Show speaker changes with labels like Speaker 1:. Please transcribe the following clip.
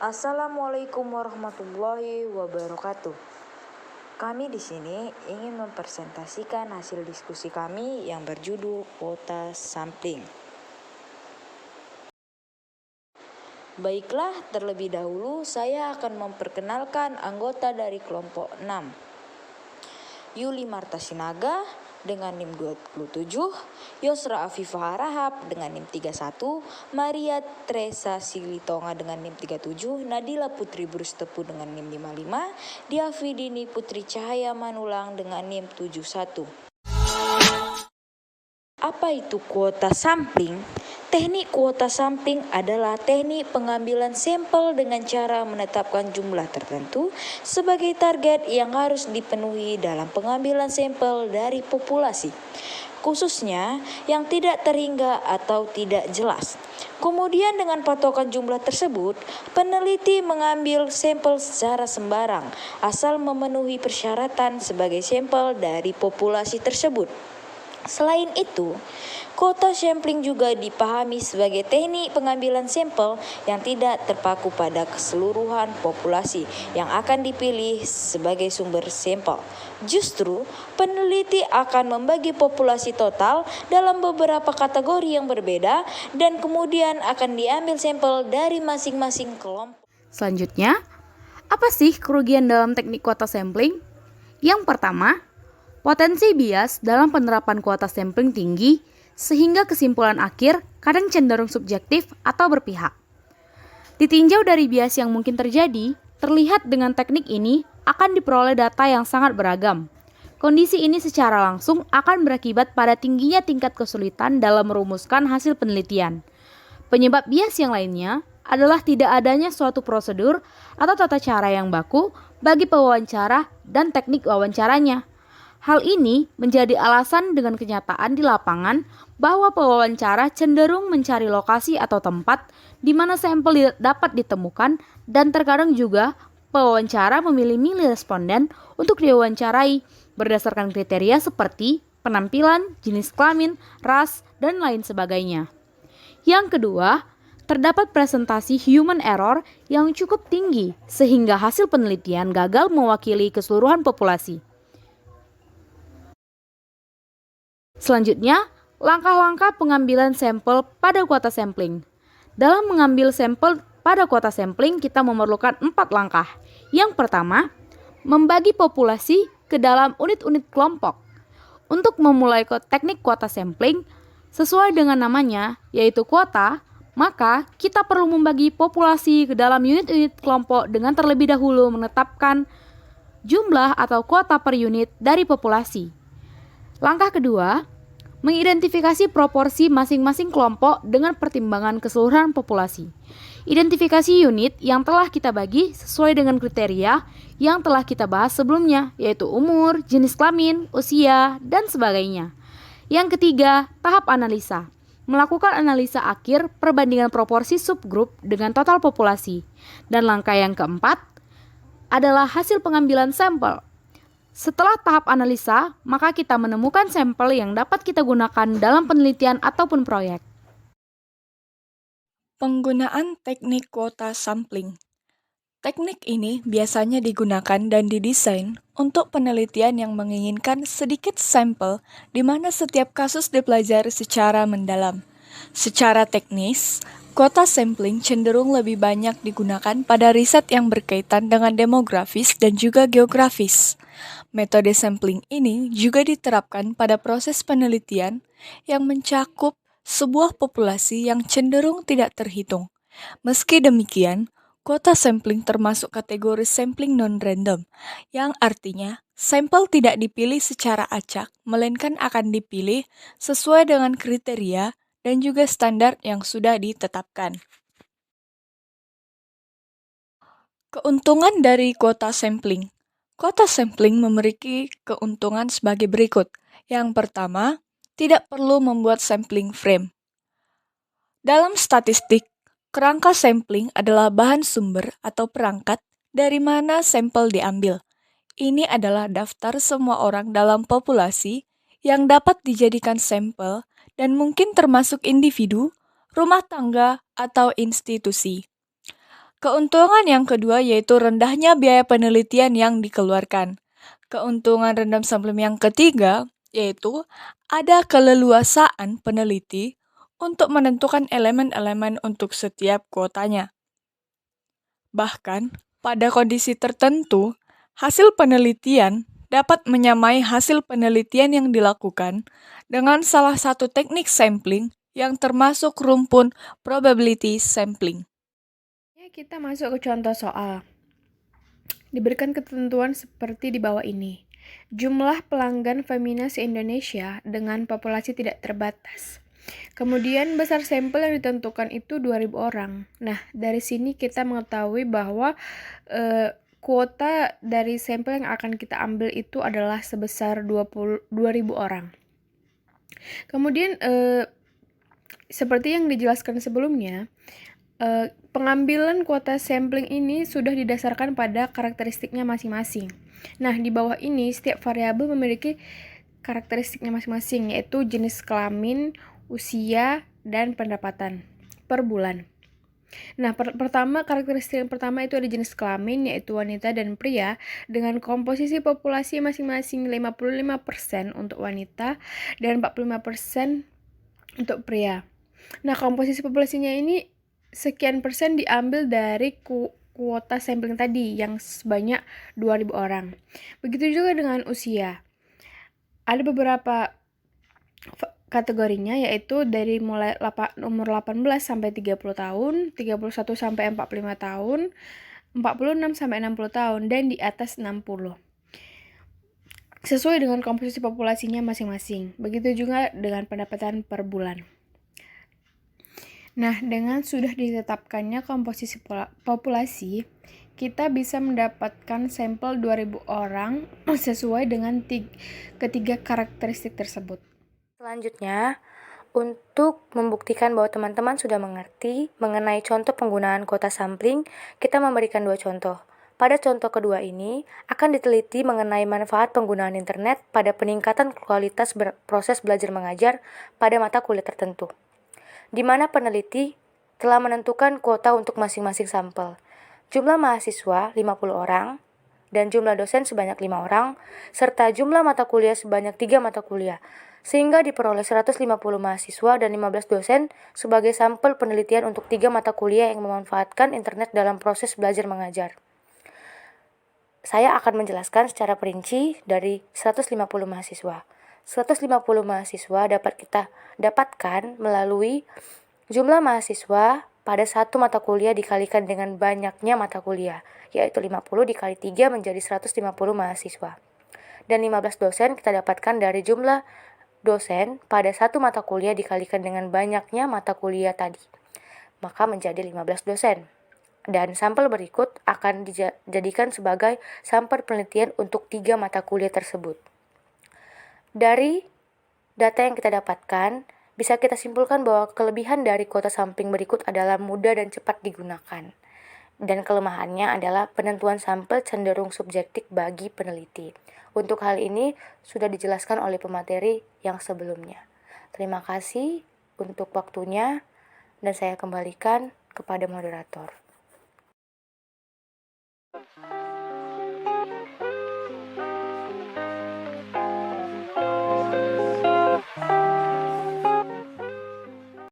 Speaker 1: Assalamualaikum warahmatullahi wabarakatuh. Kami di sini ingin mempresentasikan hasil diskusi kami yang berjudul kuota sampling. Baiklah, terlebih dahulu saya akan memperkenalkan anggota dari kelompok 6. Yuli Marta Sinaga dengan NIM 27, Yosra Afifah Harahap dengan NIM 31, Maria Teresa Silitonga dengan NIM 37, Nadila Putri Brustepu dengan NIM 55, Diafidini Putri Cahaya Manulang dengan NIM 71. Apa itu kuota sampling? Teknik kuota sampling adalah teknik pengambilan sampel dengan cara menetapkan jumlah tertentu sebagai target yang harus dipenuhi dalam pengambilan sampel dari populasi, khususnya yang tidak terhingga atau tidak jelas. Kemudian dengan patokan jumlah tersebut, peneliti mengambil sampel secara sembarang asal memenuhi persyaratan sebagai sampel dari populasi tersebut. Selain itu, kuota sampling juga dipahami sebagai teknik pengambilan sampel yang tidak terpaku pada keseluruhan populasi yang akan dipilih sebagai sumber sampel. Justru, peneliti akan membagi populasi total dalam beberapa kategori yang berbeda dan kemudian akan diambil sampel dari masing-masing kelompok.
Speaker 2: Selanjutnya, apa sih kerugian dalam teknik kuota sampling? Yang pertama, potensi bias dalam penerapan kuota sampling tinggi sehingga kesimpulan akhir kadang cenderung subjektif atau berpihak. Ditinjau dari bias yang mungkin terjadi, terlihat dengan teknik ini akan diperoleh data yang sangat beragam. Kondisi ini secara langsung akan berakibat pada tingginya tingkat kesulitan dalam merumuskan hasil penelitian. Penyebab bias yang lainnya adalah tidak adanya suatu prosedur atau tata cara yang baku bagi pewawancara dan teknik wawancaranya. Hal ini menjadi alasan dengan kenyataan di lapangan bahwa pewawancara cenderung mencari lokasi atau tempat di mana sampel dapat ditemukan dan terkadang juga pewawancara memilih-milih responden untuk diwawancarai berdasarkan kriteria seperti penampilan, jenis kelamin, ras, dan lain sebagainya. Yang kedua, terdapat presentasi human error yang cukup tinggi sehingga hasil penelitian gagal mewakili keseluruhan populasi. Selanjutnya, langkah-langkah pengambilan sampel pada kuota sampling. Dalam mengambil sampel pada kuota sampling, kita memerlukan 4 langkah. Yang pertama, membagi populasi ke dalam unit-unit kelompok. Untuk memulai teknik kuota sampling, sesuai dengan namanya, yaitu kuota, maka kita perlu membagi populasi ke dalam unit-unit kelompok dengan terlebih dahulu menetapkan jumlah atau kuota per unit dari populasi. Langkah kedua, mengidentifikasi proporsi masing-masing kelompok dengan pertimbangan keseluruhan populasi. Identifikasi unit yang telah kita bagi sesuai dengan kriteria yang telah kita bahas sebelumnya, yaitu umur, jenis kelamin, usia, dan sebagainya. Yang ketiga, tahap analisa. Melakukan analisa akhir perbandingan proporsi subgrup dengan total populasi. Dan langkah yang keempat adalah hasil pengambilan sampel. Setelah tahap analisa, maka kita menemukan sampel yang dapat kita gunakan dalam penelitian ataupun proyek.
Speaker 3: Penggunaan teknik kuota sampling. Teknik ini biasanya digunakan dan didesain untuk penelitian yang menginginkan sedikit sampel di mana setiap kasus dipelajari secara mendalam. Secara teknis, kuota sampling cenderung lebih banyak digunakan pada riset yang berkaitan dengan demografis dan juga geografis. Metode sampling ini juga diterapkan pada proses penelitian yang mencakup sebuah populasi yang cenderung tidak terhitung. Meski demikian, kuota sampling termasuk kategori sampling non-random, yang artinya sampel tidak dipilih secara acak, melainkan akan dipilih sesuai dengan kriteria dan juga standar yang sudah ditetapkan. Keuntungan dari kuota sampling. Kuota sampling memiliki keuntungan sebagai berikut. Yang pertama, tidak perlu membuat sampling frame. Dalam statistik, kerangka sampling adalah bahan sumber atau perangkat dari mana sampel diambil. Ini adalah daftar semua orang dalam populasi yang dapat dijadikan sampel dan mungkin termasuk individu, rumah tangga, atau institusi. Keuntungan yang kedua yaitu rendahnya biaya penelitian yang dikeluarkan. Keuntungan random sampling yang ketiga yaitu ada keleluasaan peneliti untuk menentukan elemen-elemen untuk setiap kuotanya. Bahkan, pada kondisi tertentu, hasil penelitian dapat menyamai hasil penelitian yang dilakukan dengan salah satu teknik sampling yang termasuk rumpun probability sampling.
Speaker 2: Kita masuk ke contoh soal. Diberikan ketentuan seperti di bawah ini. Jumlah pelanggan Femina se-Indonesia dengan populasi tidak terbatas. Kemudian besar sampel yang ditentukan itu 2.000 orang. Nah, dari sini kita mengetahui bahwa kuota dari sampel yang akan kita ambil itu adalah sebesar 2.000 orang. Kemudian seperti yang dijelaskan sebelumnya, pengambilan kuota sampling ini sudah didasarkan pada karakteristiknya masing-masing. Nah, di bawah ini setiap variabel memiliki karakteristiknya masing-masing, yaitu jenis kelamin, usia, dan pendapatan per bulan. Nah, karakteristik yang pertama itu ada jenis kelamin, yaitu wanita dan pria, dengan komposisi populasi masing-masing 55% untuk wanita dan 45% untuk pria. Nah, komposisi populasinya ini sekian persen diambil dari kuota sampling tadi yang sebanyak 2.000 orang. Begitu juga dengan usia. Ada beberapa kategorinya, yaitu dari mulai umur 18 sampai 30 tahun, 31 sampai 45 tahun, 46 sampai 60 tahun, dan di atas 60. Sesuai dengan komposisi populasinya masing-masing. Begitu juga dengan pendapatan per bulan. Nah, dengan sudah ditetapkannya komposisi populasi, kita bisa mendapatkan sampel 2.000 orang sesuai dengan ketiga karakteristik tersebut.
Speaker 1: Selanjutnya, untuk membuktikan bahwa teman-teman sudah mengerti mengenai contoh penggunaan kuota sampling, kita memberikan 2 contoh. Pada contoh kedua ini, akan diteliti mengenai manfaat penggunaan internet pada peningkatan kualitas proses belajar mengajar pada mata kuliah tertentu, di mana peneliti telah menentukan kuota untuk masing-masing sampel. Jumlah mahasiswa 50 orang, dan jumlah dosen sebanyak 5 orang, serta jumlah mata kuliah sebanyak 3 mata kuliah, sehingga diperoleh 150 mahasiswa dan 15 dosen sebagai sampel penelitian untuk 3 mata kuliah yang memanfaatkan internet dalam proses belajar mengajar. Saya akan menjelaskan secara perinci dari 150 mahasiswa. 150 mahasiswa dapat kita dapatkan melalui jumlah mahasiswa pada satu mata kuliah dikalikan dengan banyaknya mata kuliah, yaitu 50 dikali 3 menjadi 150 mahasiswa. Dan 15 dosen kita dapatkan dari jumlah dosen pada satu mata kuliah dikalikan dengan banyaknya mata kuliah tadi, maka menjadi 15 dosen. Dan sampel berikut akan dijadikan sebagai sampel penelitian untuk 3 mata kuliah tersebut. Dari data yang kita dapatkan, bisa kita simpulkan bahwa kelebihan dari kuota sampling berikut adalah mudah dan cepat digunakan. Dan kelemahannya adalah penentuan sampel cenderung subjektif bagi peneliti. Untuk hal ini sudah dijelaskan oleh pemateri yang sebelumnya. Terima kasih untuk waktunya dan saya kembalikan kepada moderator.